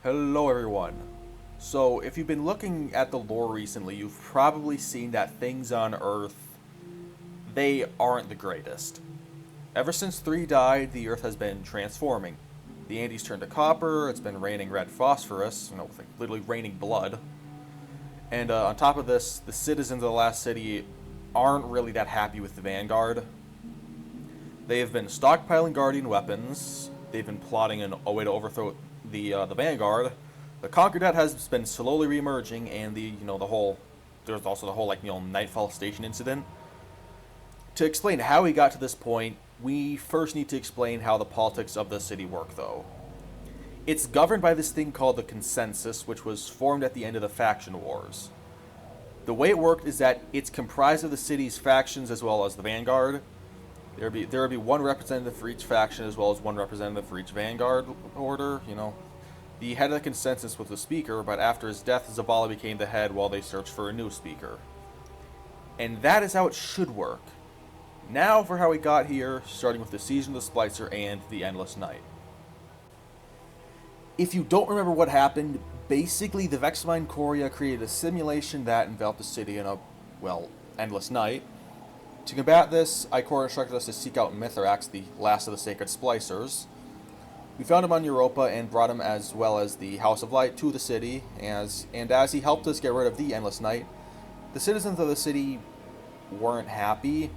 Hello everyone. So, if you've been looking at the lore recently, you've probably seen that things on Earth, they aren't the greatest. Ever since 3 died, the Earth has been transforming. The Andes turned to copper, it's been raining red phosphorus, like literally raining blood. And on top of this, the citizens of the last city aren't really that happy with the Vanguard. They have been stockpiling Guardian weapons, they've been plotting a way to overthrow the Vanguard. The Concordat has been slowly reemerging, and there's also the whole Nightfall Station incident. To explain how we got to this point, we first need to explain how the politics of the city work, though. It's governed by this thing called the Consensus, which was formed at the end of the faction wars. The way it worked is that it's comprised of the city's factions as well as the Vanguard. There would be one representative for each faction as well as one representative for each Vanguard order. The head of the Consensus was the speaker, but after his death, Zavala became the head while they searched for a new speaker. And that is how it should work. Now for how we got here, starting with the Season of the Splicer and the Endless Night. If you don't remember what happened, basically the Vexmine Coria created a simulation that enveloped the city in a, endless night. To combat this, Ikora instructed us to seek out Mithrax, the last of the Sacred Splicers. We found him on Europa and brought him, as well as the House of Light, to the city, as he helped us get rid of the Endless Night, the citizens of the city weren't happy,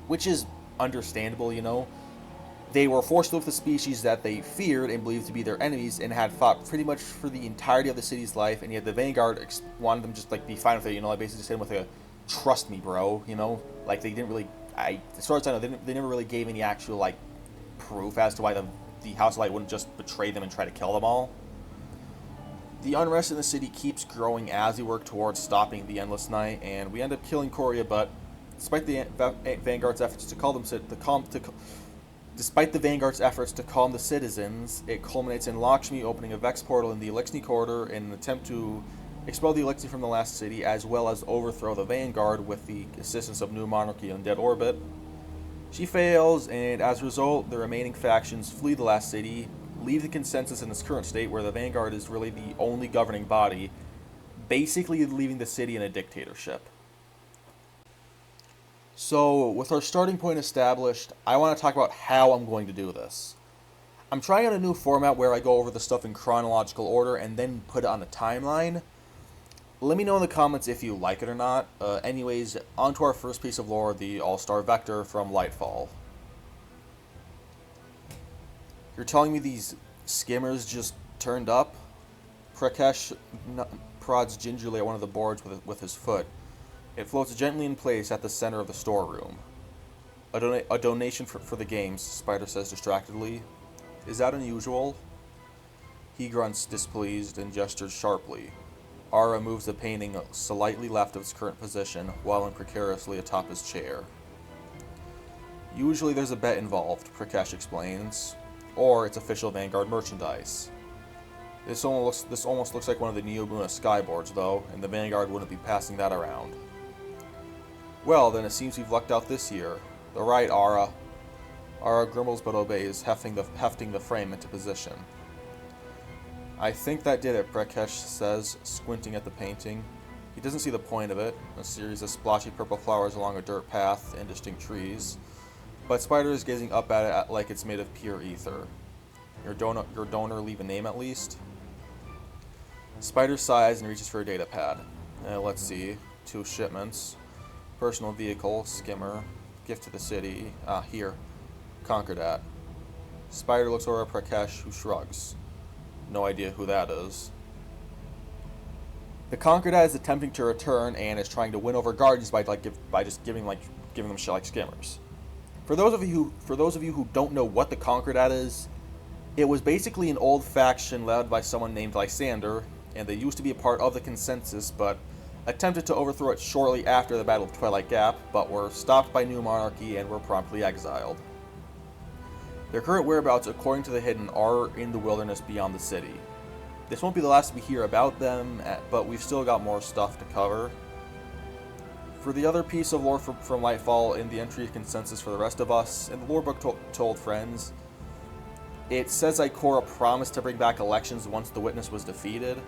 which is understandable. They were forced to live with the species that they feared and believed to be their enemies and had fought pretty much for the entirety of the city's life, and yet the Vanguard wanted them just be fine with it, basically just hit them with a trust me bro, they didn't really, as far as I know, they never really gave any actual proof as to why the House of Light wouldn't just betray them and try to kill them all. The unrest in the city keeps growing as we work towards stopping the Endless Night, and we end up killing Coria, but despite the Vanguard's efforts to calm the citizens, it culminates in Lakshmi opening a Vex portal in the Elixni Corridor in an attempt to expel the Elixni from the last city, as well as overthrow the Vanguard with the assistance of New Monarchy in Dead Orbit. She fails, and as a result, the remaining factions flee the last city, leave the Consensus in its current state where the Vanguard is really the only governing body, basically leaving the city in a dictatorship. So, with our starting point established, I want to talk about how I'm going to do this. I'm trying out a new format where I go over the stuff in chronological order and then put it on a timeline. Let me know in the comments if you like it or not. Anyways, on to our first piece of lore, the All-Star Vector from Lightfall. You're telling me these skimmers just turned up? Prakesh prods gingerly at one of the boards with his foot. It floats gently in place at the center of the storeroom. A donation for the games, Spider says distractedly. Is that unusual? He grunts displeased and gestures sharply. Ara moves the painting slightly left of its current position, whiling precariously atop his chair. Usually there's a bet involved, Prakesh explains. Or it's official Vanguard merchandise. This almost looks like one of the Neobuna skyboards, though, and the Vanguard wouldn't be passing that around. Well, then it seems we've lucked out this year. The right, Ara. Ara grumbles but obeys, hefting the frame into position. I think that did it, Prakesh says, squinting at the painting. He doesn't see the point of it, a series of splotchy purple flowers along a dirt path, indistinct trees. But Spider is gazing up at it like it's made of pure ether. Your donor leave a name at least? Spider sighs and reaches for a data pad. Let's see. 2 shipments. Personal vehicle, skimmer. Gift to the city. Here. Concordat. Spider looks over at Prakesh, who shrugs. No idea who that is. The Concordat is attempting to return and is trying to win over Guardians by just giving them shit like skimmers. For those of you who don't know what the Concordat is, it was basically an old faction led by someone named Lysander, and they used to be a part of the Consensus, but attempted to overthrow it shortly after the Battle of Twilight Gap, but were stopped by New Monarchy and were promptly exiled. Their current whereabouts, according to the Hidden, are in the wilderness beyond the city. This won't be the last we hear about them, but we've still got more stuff to cover. For the other piece of lore from Lightfall in the entry of Consensus for the rest of us, and the lore book told friends, It says Ikora promised to bring back elections once the witness was defeated.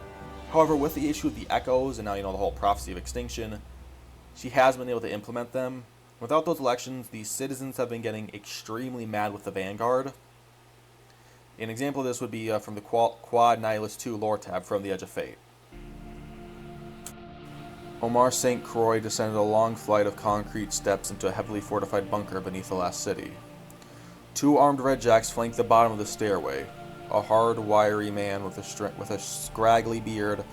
However, with the issue of the echoes and now the whole prophecy of extinction, she has been able to implement them. Without those elections, the citizens have been getting extremely mad with the Vanguard. An example of this would be from the Quad Nihilus 2 lore tab from the Edge of Fate. Omar St. Croix descended a long flight of concrete steps into a heavily fortified bunker beneath the last city. 2 armed redjacks flanked the bottom of the stairway. A hard, wiry man with a scraggly beard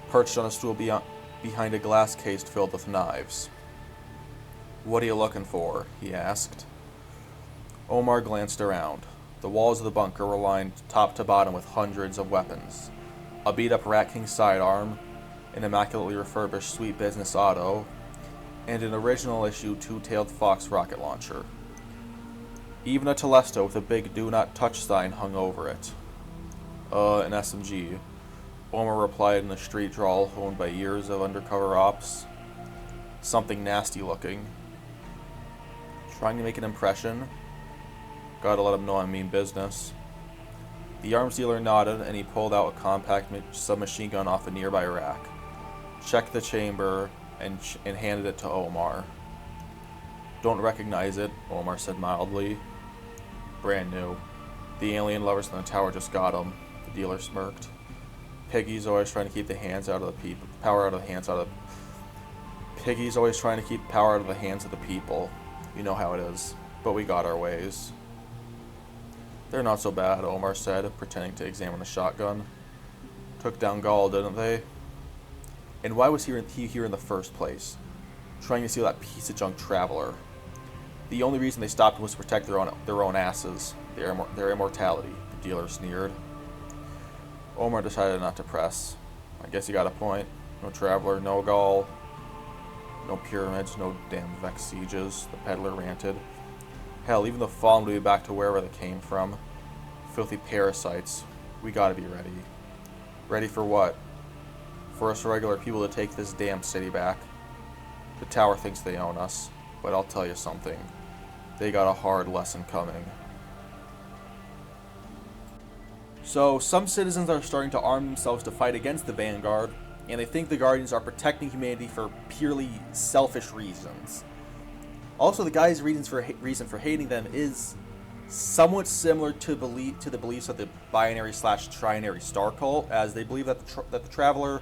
perched on a stool behind a glass case filled with knives. "What are you looking for?" he asked. Omar glanced around. The walls of the bunker were lined top to bottom with hundreds of weapons. A beat-up Rat King sidearm, an immaculately refurbished Sweet Business auto, and an original issue two-tailed Fox rocket launcher. Even a Telesto with a big "Do Not Touch" sign hung over it. An SMG. Omar replied in a street drawl honed by years of undercover ops. Something nasty looking. Trying to make an impression? Gotta let him know I mean business. The arms dealer nodded, and he pulled out a compact submachine gun off a nearby rack, checked the chamber, and handed it to Omar. "Don't recognize it," Omar said mildly. "Brand new. The alien lovers in the tower just got him," the dealer smirked. Piggy's always trying to keep the hands out of the people. Piggy's always trying to keep power out of the hands of the people. You know how it is. But we got our ways. "They're not so bad," Omar said, pretending to examine the shotgun. "Took down Gaul, didn't they?" And why was he here in the first place? Trying to steal that piece of junk traveler. The only reason they stopped him was to protect their own asses, their immortality, the dealer sneered. Omar decided not to press. "I guess you got a point. No traveler, no Gaul, no pyramids, no damn Vex sieges," the peddler ranted. "Hell, even the Fallen will be back to wherever they came from. Filthy parasites. We gotta be ready." "Ready for what?" "For us regular people to take this damn city back. The tower thinks they own us, but I'll tell you something. They got a hard lesson coming." So, some citizens are starting to arm themselves to fight against the Vanguard, and they think the Guardians are protecting humanity for purely selfish reasons. Also, the guy's reason for hating them is somewhat similar to the beliefs of the binary/trinary star cult, as they believe that the Traveler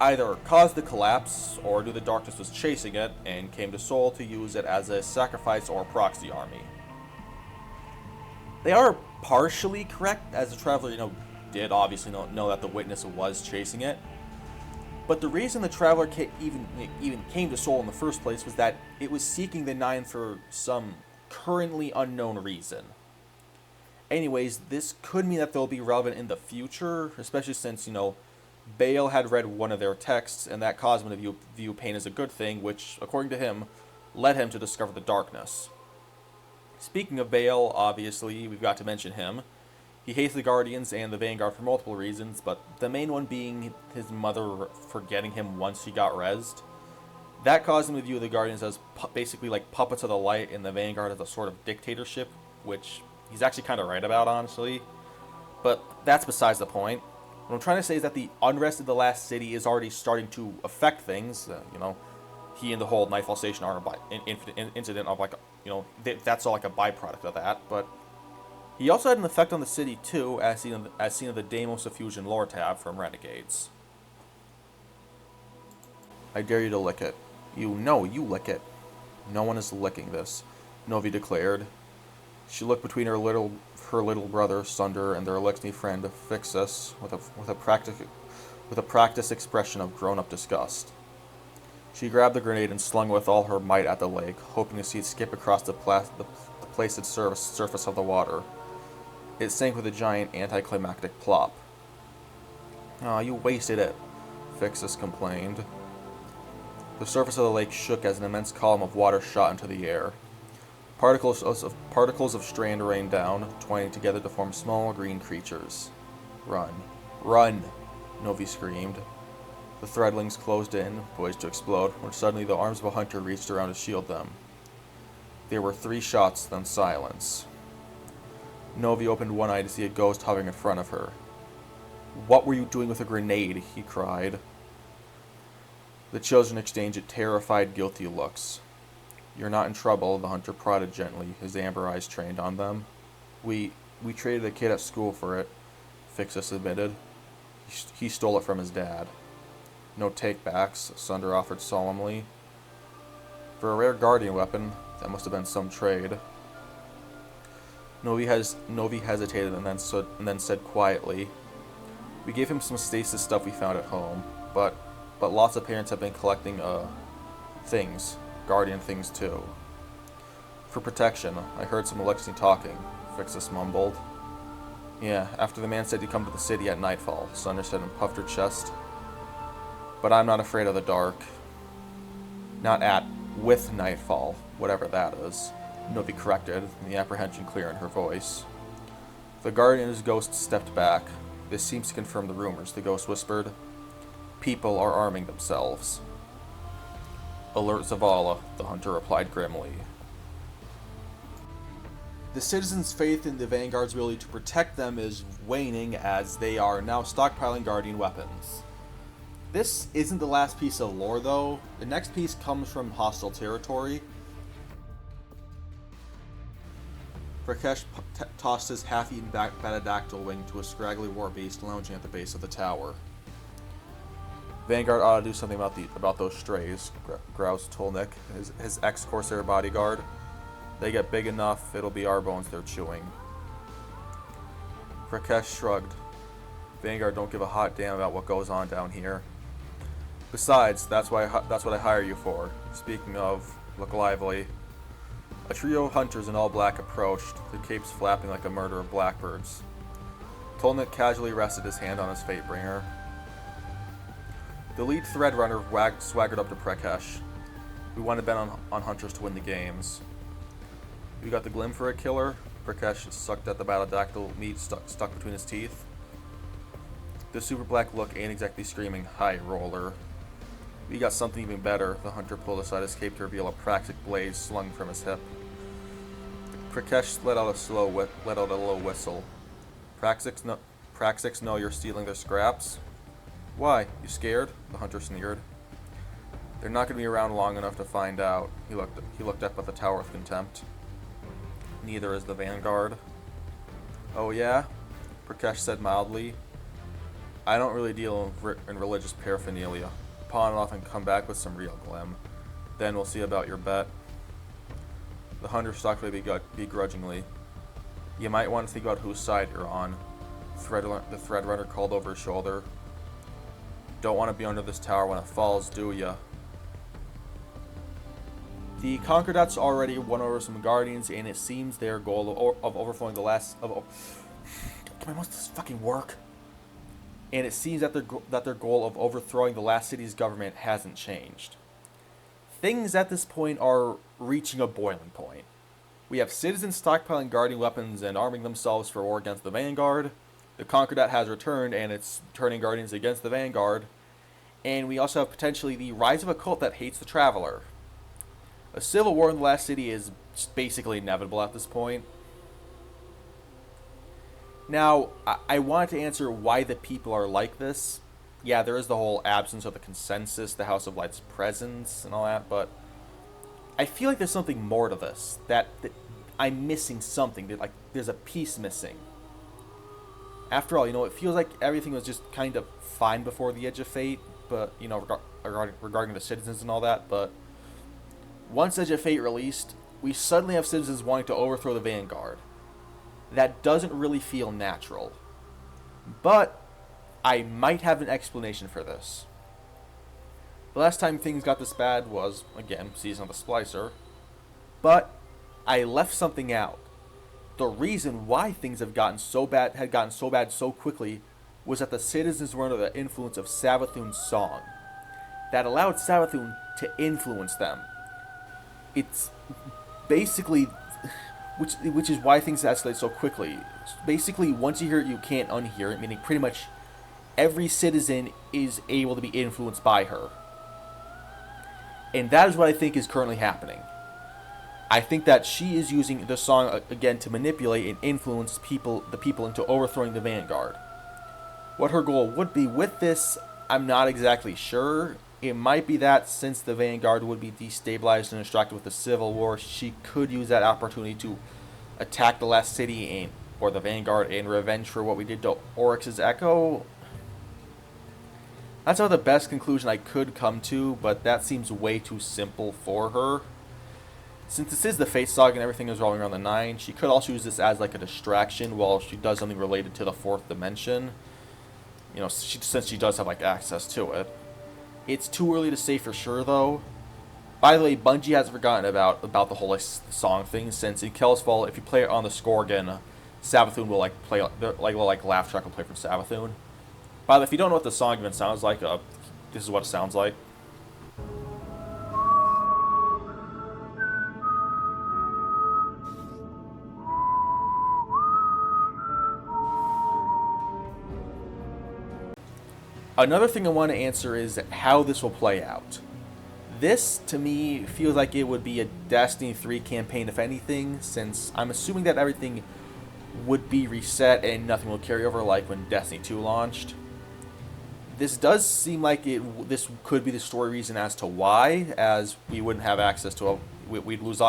either caused the collapse, or knew the darkness was chasing it, and came to Sol to use it as a sacrifice or proxy army. They are partially correct, as the Traveler, did obviously know that the Witness was chasing it. But the reason the Traveler even came to Sol in the first place was that it was seeking the Nine for some currently unknown reason. Anyways, this could mean that they'll be relevant in the future, especially since, Bale had read one of their texts, and that caused him to view pain as a good thing, which, according to him, led him to discover the darkness. Speaking of Bale, obviously, we've got to mention him. He hates the Guardians and the Vanguard for multiple reasons, but the main one being his mother forgetting him once he got rezzed. That caused him to view the Guardians as basically like puppets of the light, and the Vanguard as a sort of dictatorship, which he's actually kind of right about, honestly. But that's besides the point. What I'm trying to say is that the unrest of the last city is already starting to affect things. He and the whole Nightfall Station incident of that's all like a byproduct of that. But he also had an effect on the city too, as seen in the Deimos of Fusion lore tab from Renegades. "I dare you to lick it." You lick it." "No one is licking this," Novi declared. She looked between her little brother Sunder and their Elixni friend Fixus with a practiced expression of grown-up disgust. She grabbed the grenade and slung it with all her might at the lake, hoping to see it skip across the placid surface of the water. It sank with a giant anticlimactic plop. "Aw, you wasted it," Fixus complained. The surface of the lake shook as an immense column of water shot into the air. Particles of strand rained down, twining together to form small green creatures. "Run. Run!" Novi screamed. The threadlings closed in, poised to explode, when suddenly the arms of a hunter reached around to shield them. There were 3 shots, then silence. Novi opened one eye to see a ghost hovering in front of her. "What were you doing with a grenade?" he cried. The children exchanged terrified, guilty looks. "You're not in trouble," the hunter prodded gently, his amber eyes trained on them. We traded a kid at school for it," Fixus admitted. He stole it from his dad." "No takebacks," Sunder offered solemnly. "For a rare guardian weapon, that must have been some trade." Novi hesitated and then said quietly, "We gave him some stasis stuff we found at home, but lots of parents have been collecting things, guardian things too. For protection. I heard some Alexian talking," Fixus mumbled. "Yeah, after the man said he'd come to the city at nightfall," Sunder said and puffed her chest. "But I'm not afraid of the dark. Not with nightfall, whatever that is," Novi corrected, the apprehension clear in her voice. The guardian's ghost stepped back. "This seems to confirm the rumors," the ghost whispered. "People are arming themselves." "Alert Zavala," the hunter replied grimly. The citizens' faith in the Vanguard's ability to protect them is waning as they are now stockpiling guardian weapons. This isn't the last piece of lore, though. The next piece comes from hostile territory. Rakesh tossed his half-eaten batadactyl wing to a scraggly war beast lounging at the base of the tower. "Vanguard ought to do something about those strays," groused Tolnik, his ex-Corsair bodyguard. "They get big enough, it'll be our bones they're chewing." Rakesh shrugged. "Vanguard don't give a hot damn about what goes on down here. Besides, that's what I hire you for. Speaking of, look lively." A trio of hunters in all black approached, their capes flapping like a murder of blackbirds. Tolnik casually rested his hand on his Fatebringer. The lead Threadrunner swaggered up to Prakesh. "We want to bet on hunters to win the games." "You got the glim for a killer?" Prakesh sucked at the battle meat stuck between his teeth. The super black look ain't exactly screaming, "High roller." "We got something even better." The hunter pulled aside his cape to reveal a Praxic blade slung from his hip. Prakesh let out a low whistle. Praxics know you're stealing their scraps?" "Why? You scared?" The hunter sneered. "They're not going to be around long enough to find out." He looked up at the tower with contempt. "Neither is the Vanguard." "Oh yeah?" Prakesh said mildly. "I don't really deal in religious paraphernalia. Pawn it off and come back with some real glim. Then we'll see about your bet." The hunter stalked away begrudgingly. "You might want to think about whose side you're on," the Threadrunner called over his shoulder. "Don't want to be under this tower when it falls, do ya?" The Concordates already won over some Guardians, and it seems their goal of overthrowing the last... Can my this fucking work? And it seems that their goal of overthrowing the last city's government hasn't changed. Things at this point are reaching a boiling point. We have citizens stockpiling Guardian weapons and arming themselves for war against the Vanguard. The Concordat has returned, and it's turning Guardians against the Vanguard. And we also have potentially the rise of a cult that hates the Traveler. A civil war in the last city is basically inevitable at this point. Now, I wanted to answer why the people are like this. Yeah, there is the whole absence of the consensus, the House of Light's presence, and all that, but I feel like there's something more to this. That I'm missing something. That, like, there's a piece missing. After all, it feels like everything was just kind of fine before the Edge of Fate, but, regarding the citizens and all that, but once Edge of Fate released, we suddenly have citizens wanting to overthrow the Vanguard. That doesn't really feel natural. But I might have an explanation for this. The last time things got this bad was, again, Season of the Splicer. But I left something out. The reason why things had gotten so bad so quickly was that the citizens were under the influence of Savathun's song. That allowed Savathun to influence them. It's basically... Which is why things escalate so quickly. Basically, once you hear it, you can't unhear it, meaning pretty much every citizen is able to be influenced by her. And that is what I think is currently happening. I think that she is using the song again to manipulate and influence the people into overthrowing the Vanguard. What her goal would be with this, I'm not exactly sure. It might be that since the Vanguard would be destabilized and distracted with the Civil War, she could use that opportunity to attack the last city or the Vanguard in revenge for what we did to Oryx's Echo. That's about the best conclusion I could come to, but that seems way too simple for her. Since this is the Fate Saga and everything is revolving around the Nine, she could also use this as like a distraction while she does something related to the fourth dimension. You know, since she does have like access to it. It's too early to say for sure though. By the way, Bungie hasn't forgotten about the whole like, song thing, since in Kel's Fall, if you play it on the score again, Savathun will like play like laugh track will play from Savathun. By the way, if you don't know what the song even sounds like, this is what it sounds like. Another thing I want to answer is how this will play out. This, to me, feels like it would be a Destiny 3 campaign, if anything, since I'm assuming that everything would be reset and nothing will carry over like when Destiny 2 launched. This does seem like this could be the story reason as to why, as we wouldn't have access to we would lose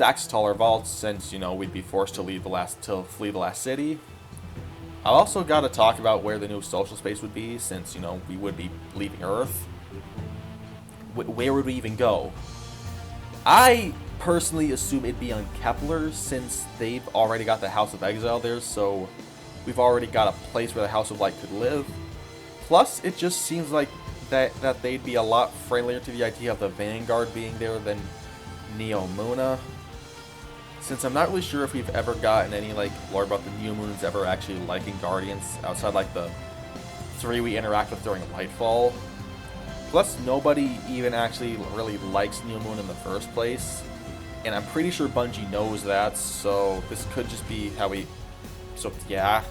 access to all our vaults, since we'd be forced to flee the last city. I've also got to talk about where the new social space would be, since we would be leaving Earth. Where would we even go? I personally assume it'd be on Kepler, since they've already got the House of Exile there, so we've already got a place where the House of Light could live. Plus, it just seems like that they'd be a lot friendlier to the idea of the Vanguard being there than Neomuna. Since I'm not really sure if we've ever gotten any lore about the Neomunans ever actually liking Guardians outside the 3 we interact with during Lightfall. Plus, nobody even actually really likes Neomun in the first place, and I'm pretty sure Bungie knows that. So this could just be how we. So yeah,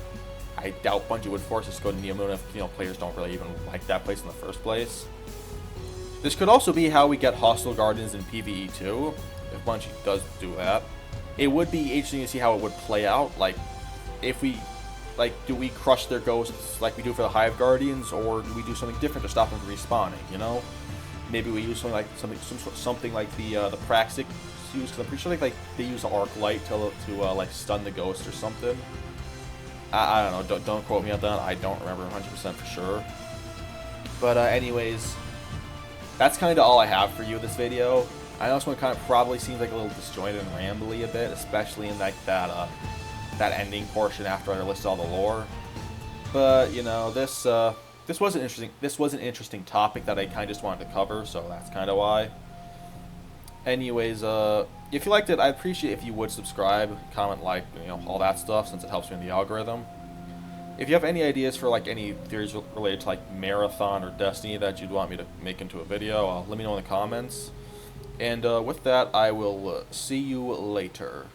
I doubt Bungie would force us to go to Neomun if players don't really even like that place in the first place. This could also be how we get hostile Guardians in PvE too, if Bungie does do that. It would be interesting to see how it would play out. If we, do we crush their ghosts like we do for the Hive Guardians, or do we do something different to stop them from respawning? Maybe we use something like the Praxic use, because I'm pretty sure they use Arc Light to stun the ghost or something. I don't know. Don't quote me on that. I don't remember 100% for sure. But anyways, that's kind of all I have for you in this video. I know this one kind of probably seems like a little disjointed and rambly a bit, especially in that ending portion after I listed all the lore. But this was an interesting topic that I kind of just wanted to cover, so that's kind of why. Anyways, if you liked it, I'd appreciate if you would subscribe, comment, all that stuff, since it helps me in the algorithm. If you have any ideas for any theories related to Marathon or Destiny that you'd want me to make into a video, let me know in the comments. And with that, I will see you later.